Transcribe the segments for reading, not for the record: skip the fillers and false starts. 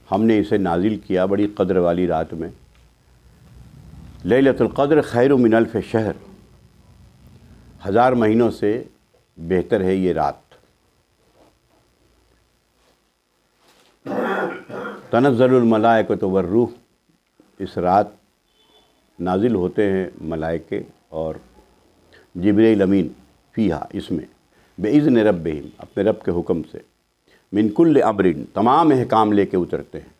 ہم نے اسے نازل کیا بڑی قدر والی رات میں. لیلۃ القدر خیر من الف شہر، 1000 مہینوں سے بہتر ہے یہ رات. تنزل الملائکۃ والروح، اس رات نازل ہوتے ہیں ملائکے اور جبریل امین فیہا، اس میں بِإِذْنِ ربہم، اپنے رب کے حکم سے، من کل امر، تمام احکام لے کے اترتے ہیں.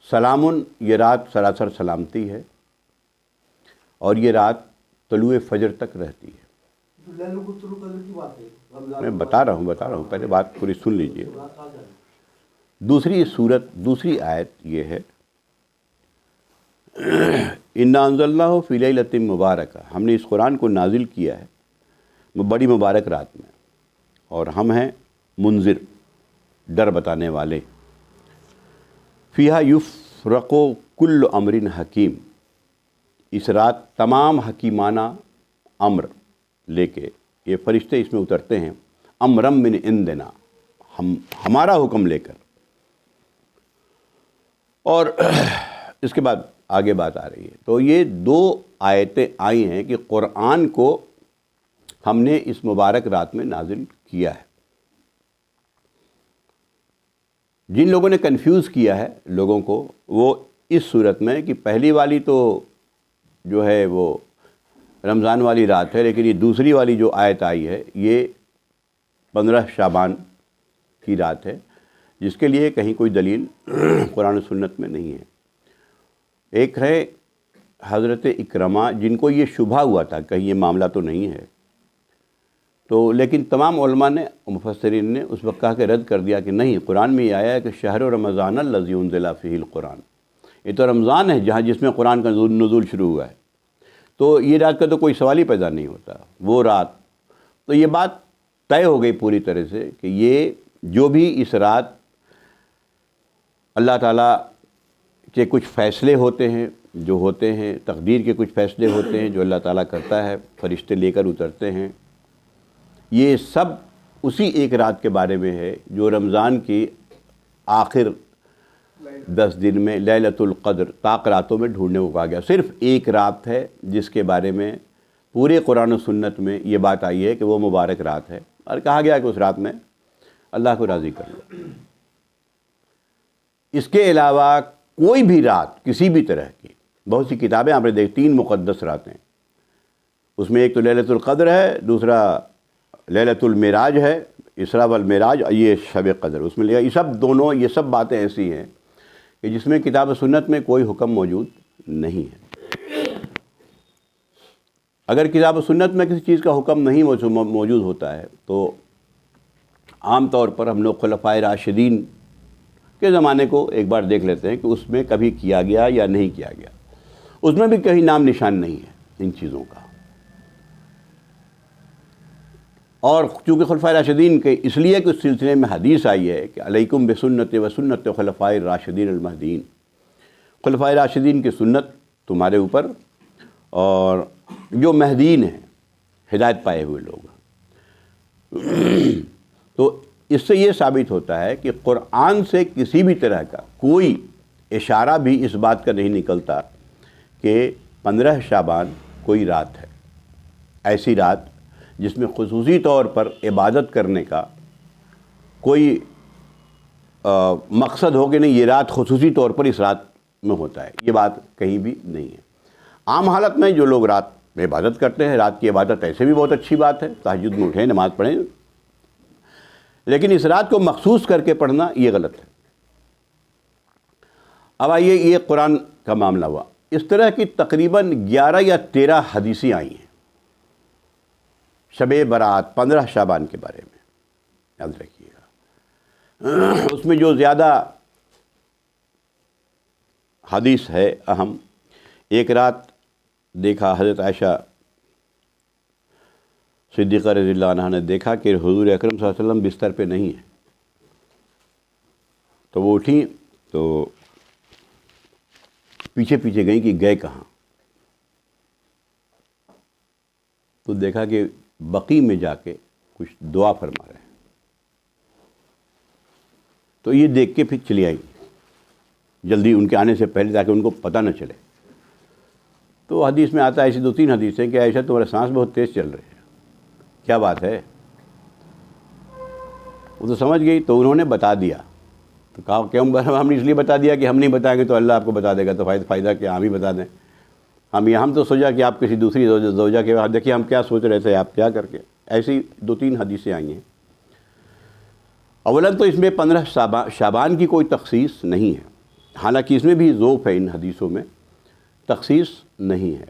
سلام، یہ رات سراسر سلامتی ہے، اور یہ رات طلوع فجر تک رہتی ہے. میں بتا رہا ہوں، پہلے بات پوری سن لیجئے. دوسری آیت یہ ہے، اِنَّا أَنزَلْنَاهُ فِي لَيْلَةٍ مُبَارَكَةٍ، ہم نے اس قرآن کو نازل کیا ہے بڑی مبارک رات میں، اور ہم ہیں منذر، ڈر بتانے والے. فیہا یفرق کل امر حکیم، اس رات تمام حکیمانہ امر لے کے یہ فرشتے اس میں اترتے ہیں. امرم من عندنا، ہمارا حکم لے کر. اور اس کے بعد آگے بات آ رہی ہے. تو یہ 2 آیتیں آئی ہیں کہ قرآن کو ہم نے اس مبارک رات میں نازل کیا ہے. جن لوگوں نے کنفیوز کیا ہے لوگوں کو، وہ اس صورت میں کہ پہلی والی تو جو ہے وہ رمضان والی رات ہے، لیکن یہ دوسری والی جو آیت آئی ہے یہ 15 شعبان کی رات ہے، جس کے لیے کہیں کوئی دلیل قرآن و سنت میں نہیں ہے. ایک ہے حضرت اکرمہ، جن کو یہ شبہ ہوا تھا کہیں یہ معاملہ تو نہیں ہے، تو لیکن تمام علماء نے، مفسرین نے اس وقت کہا کہ رد کر دیا کہ نہیں، قرآن میں یہ آیا ہے کہ شہر رمضان الذی انزل فیہ القرآن، یہ تو رمضان ہے جس میں قرآن کا نزول شروع ہوا ہے، تو یہ رات کا تو کوئی سوال ہی پیدا نہیں ہوتا، وہ رات. تو یہ بات طے ہو گئی پوری طرح سے کہ یہ جو بھی اس رات اللہ تعالیٰ کے کچھ فیصلے ہوتے ہیں، جو ہوتے ہیں تقدیر کے کچھ فیصلے ہوتے ہیں جو اللہ تعالیٰ کرتا ہے، فرشتے لے کر اترتے ہیں، یہ سب اسی ایک رات کے بارے میں ہے جو رمضان کی آخر 10 دن میں لیلۃ القدر طاق راتوں میں ڈھونڈنے کو کہا گیا. صرف ایک رات ہے جس کے بارے میں پورے قرآن و سنت میں یہ بات آئی ہے کہ وہ مبارک رات ہے، اور کہا گیا کہ اس رات میں اللہ کو راضی کر لو. اس کے علاوہ کوئی بھی رات کسی بھی طرح کی، بہت سی کتابیں آپ نے دیکھ، 3 مقدس راتیں، اس میں ایک تو لیلۃ القدر ہے، دوسرا لیلۃ المعراج ہے، اسراء والمعراج، یہ شب قدر. اس میں یہ سب باتیں ایسی ہیں کہ جس میں کتاب و سنت میں کوئی حکم موجود نہیں ہے. اگر کتاب و سنت میں کسی چیز کا حکم نہیں موجود ہوتا ہے تو عام طور پر ہم لوگ خلفائے راشدین کے زمانے کو ایک بار دیکھ لیتے ہیں کہ اس میں کبھی کیا گیا یا نہیں کیا گیا. اس میں بھی کہیں نام نشان نہیں ہے ان چیزوں کا. اور چونکہ خلفائے راشدین کے اس لیے کہ اس سلسلے میں حدیث آئی ہے کہ علیکم بسنتی و سنت خلفائے راشدین المہدیین، خلفائے راشدین کی سنت تمہارے اوپر، اور جو مہدیین ہیں، ہدایت پائے ہوئے لوگ. تو اس سے یہ ثابت ہوتا ہے کہ قرآن سے کسی بھی طرح کا کوئی اشارہ بھی اس بات کا نہیں نکلتا کہ 15 شعبان کوئی رات ہے، ایسی رات جس میں خصوصی طور پر عبادت کرنے کا کوئی مقصد ہو کہ نہیں یہ رات خصوصی طور پر اس رات میں ہوتا ہے، یہ بات کہیں بھی نہیں ہے. عام حالت میں جو لوگ رات میں عبادت کرتے ہیں، رات کی عبادت ایسے بھی بہت اچھی بات ہے، تہجد میں اٹھیں، نماز پڑھیں، لیکن اس رات کو مخصوص کر کے پڑھنا یہ غلط ہے. اب آئیے یہ قرآن کا معاملہ ہوا. اس طرح کی تقریباً 11 یا 13 حدیثیں آئی ہیں شب برات 15 شعبان کے بارے میں، یاد رکھیے گا. اس میں جو زیادہ حدیث ہے اہم، ایک رات دیکھا حضرت عائشہ صدیقہ رضی اللہ عنہ نے دیکھا کہ حضور اکرم صلی اللہ علیہ وسلم بستر پہ نہیں ہیں، تو وہ اٹھیں تو پیچھے پیچھے گئیں کہ گئے کہاں، تو دیکھا کہ بقیع میں جا کے کچھ دعا فرما رہے ہیں. تو یہ دیکھ کے پھر چلی آئی جلدی ان کے آنے سے پہلے، تاکہ ان کو پتہ نہ چلے۔ تو حدیث میں آتا ہے، ایسی 2-3 حدیثیں کہ عائشہ تمہارے سانس بہت تیز چل رہے ہیں، کیا بات ہے؟ وہ تو سمجھ گئی، تو انہوں نے بتا دیا۔ تو کہا کہ ہم نے اس لیے بتا دیا کہ ہم نہیں بتائیں گے تو اللہ آپ کو بتا دے گا، تو فائدہ کیا، ہم ہی بتا دیں۔ ہم تو سوچا کہ آپ کسی دوسری زوجہ کے بعد، دیکھیے ہم کیا سوچ رہے تھے، آپ کیا کر کے۔ ایسی 2-3 حدیثیں آئی ہیں۔ اولاً تو اس میں 15 شعبان کی کوئی تخصیص نہیں ہے، حالانکہ اس میں بھی ذوف ہے، ان حدیثوں میں تخصیص نہیں ہے۔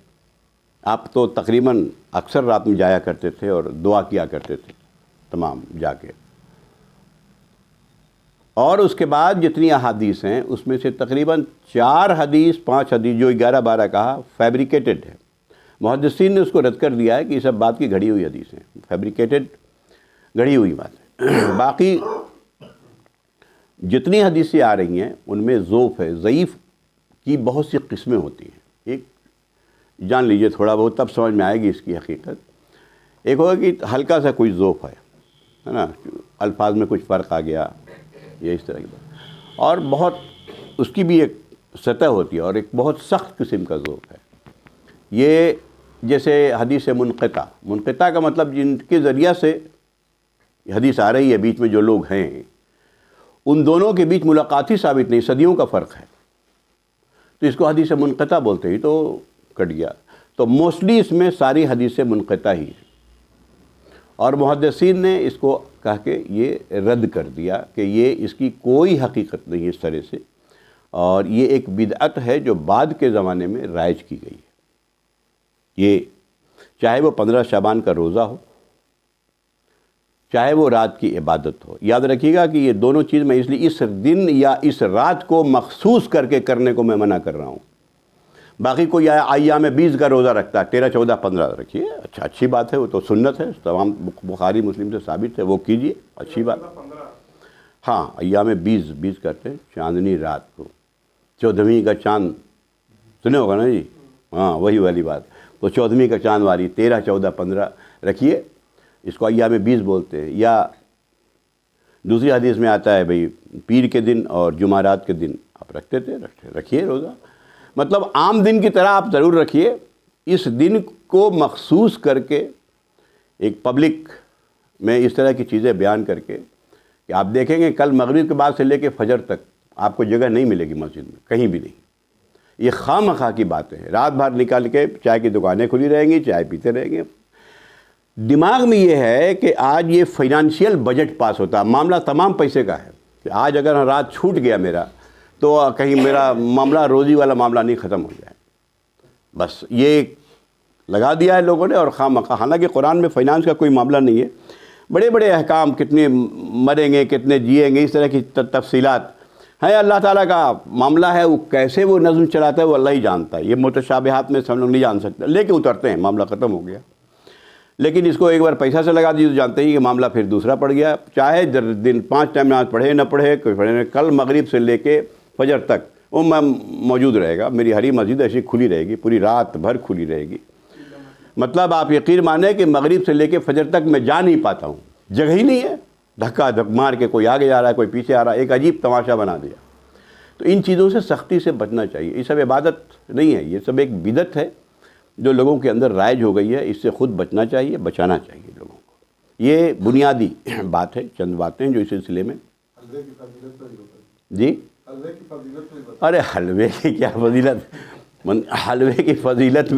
آپ تو تقریباً اکثر رات میں جایا کرتے تھے اور دعا کیا کرتے تھے تمام جا کے۔ اور اس کے بعد جتنی احادیث ہیں اس میں سے تقریباً 4 حدیث 5 حدیث جو 11-12 کہا فیبریکیٹڈ ہے۔ محدثین نے اس کو رد کر دیا ہے کہ یہ سب بات کی گھڑی ہوئی حدیث ہیں، فیبریکیٹڈ گھڑی ہوئی بات ہے۔ باقی جتنی حدیثیں آ رہی ہیں ان میں ذوف ہے، ضعیف کی بہت سی قسمیں ہوتی ہیں۔ ایک جان لیجئے تھوڑا بہت، تب سمجھ میں آئے گی اس کی حقیقت۔ ایک ہوگا کہ ہلکا سا کوئی ذوف ہے نا، الفاظ میں کچھ فرق آ گیا، یہ اس طرح کی بات، اور بہت اس کی بھی ایک سطح ہوتی ہے، اور ایک بہت سخت قسم کا ذوق ہے۔ یہ جیسے حدیث منقطع کا مطلب جن کے ذریعہ سے حدیث آ رہی ہے، بیچ میں جو لوگ ہیں ان دونوں کے بیچ ملاقات ہی ثابت نہیں، صدیوں کا فرق ہے، تو اس کو حدیث منقطع بولتے ہی تو کٹ گیا۔ تو موسٹلی اس میں ساری حدیث منقطع ہی ہیں، اور محدثین نے اس کو کہا کہ یہ رد کر دیا کہ یہ اس کی کوئی حقیقت نہیں اس طرح سے، اور یہ ایک بدعت ہے جو بعد کے زمانے میں رائج کی گئی ہے۔ یہ چاہے وہ 15 شعبان کا روزہ ہو، چاہے وہ رات کی عبادت ہو، یاد رکھیے گا کہ یہ دونوں چیز میں اس لیے اس دن یا اس رات کو مخصوص کر کے کرنے کو میں منع کر رہا ہوں۔ باقی کوئی ایام 20 کا روزہ رکھتا ہے، 13، 14، 15 رکھیے، اچھی بات ہے، وہ تو سنت ہے، تمام بخاری مسلم سے ثابت ہے، وہ کیجئے، اچھی بات۔ ہاں، ایام 20 کرتے ہیں، چاندنی رات کو، 14ویں کا چاند سنے ہوگا نا جی، ہاں وہی والی بات، تو 14ویں کا چاند والی 13، 14، 15 رکھیے، اس کو ایام 20 بولتے ہیں۔ یا دوسری حدیث میں آتا ہے بھئی پیر کے دن اور جمعرات کے دن آپ رکھتے تھے، رکھیے روزہ، مطلب عام دن کی طرح آپ ضرور رکھیے، اس دن کو مخصوص کر کے ایک پبلک میں اس طرح کی چیزیں بیان کر کے کہ آپ دیکھیں گے کل مغرب کے بعد سے لے کے فجر تک آپ کو جگہ نہیں ملے گی مسجد میں، کہیں بھی نہیں۔ یہ خواہ مخواہ کی باتیں ہیں، رات بھر نکال کے چائے کی دکانیں کھلی رہیں گی، چائے پیتے رہیں گے۔ دماغ میں یہ ہے کہ آج یہ فائنانشیل بجٹ پاس ہوتا ہے، معاملہ تمام پیسے کا ہے، کہ آج اگر رات چھوٹ گیا میرا تو کہیں میرا معاملہ روزی والا معاملہ نہیں ختم ہو جائے، بس یہ لگا دیا ہے لوگوں نے، اور خواہ مخواہ، حالانکہ قرآن میں فائنانس کا کوئی معاملہ نہیں ہے، بڑے بڑے احکام، کتنے مریں گے کتنے جئیں گے، اس طرح کی تفصیلات ہیں، اللہ تعالیٰ کا معاملہ ہے، وہ کیسے وہ نظم چلاتا ہے وہ اللہ ہی جانتا ہے، یہ متشابہات میں ہم لوگ نہیں جان سکتے، لے کے اترتے ہیں، معاملہ ختم ہو گیا۔ لیکن اس کو ایک بار پیسہ سے لگا دیجیے تو جانتے ہیں کہ معاملہ پھر دوسرا پڑ گیا، چاہے دن 5 ٹائم نماز پڑھے نہ پڑھے، کل مغرب سے لے کے فجر تک وہ میں موجود رہے گا، میری ہری مسجد ایسی کھلی رہے گی، پوری رات بھر کھلی رہے گی۔ مطلب آپ یقین مانیں کہ مغرب سے لے کے فجر تک میں جا نہیں پاتا ہوں، جگہ ہی نہیں ہے، دھکا دھک مار کے کوئی آگے جا رہا ہے کوئی پیچھے آ رہا ہے، ایک عجیب تماشا بنا دیا۔ تو ان چیزوں سے سختی سے بچنا چاہیے، یہ سب عبادت نہیں ہے، یہ سب ایک بدعت ہے جو لوگوں کے اندر رائج ہو گئی ہے، اس سے خود بچنا چاہیے، بچانا چاہیے لوگوں کو۔ یہ بنیادی بات ہے، چند باتیں جو اس سلسلے میں۔ جی ارے حلوے کی کیا فضیلت، حلوے کی فضیلت میں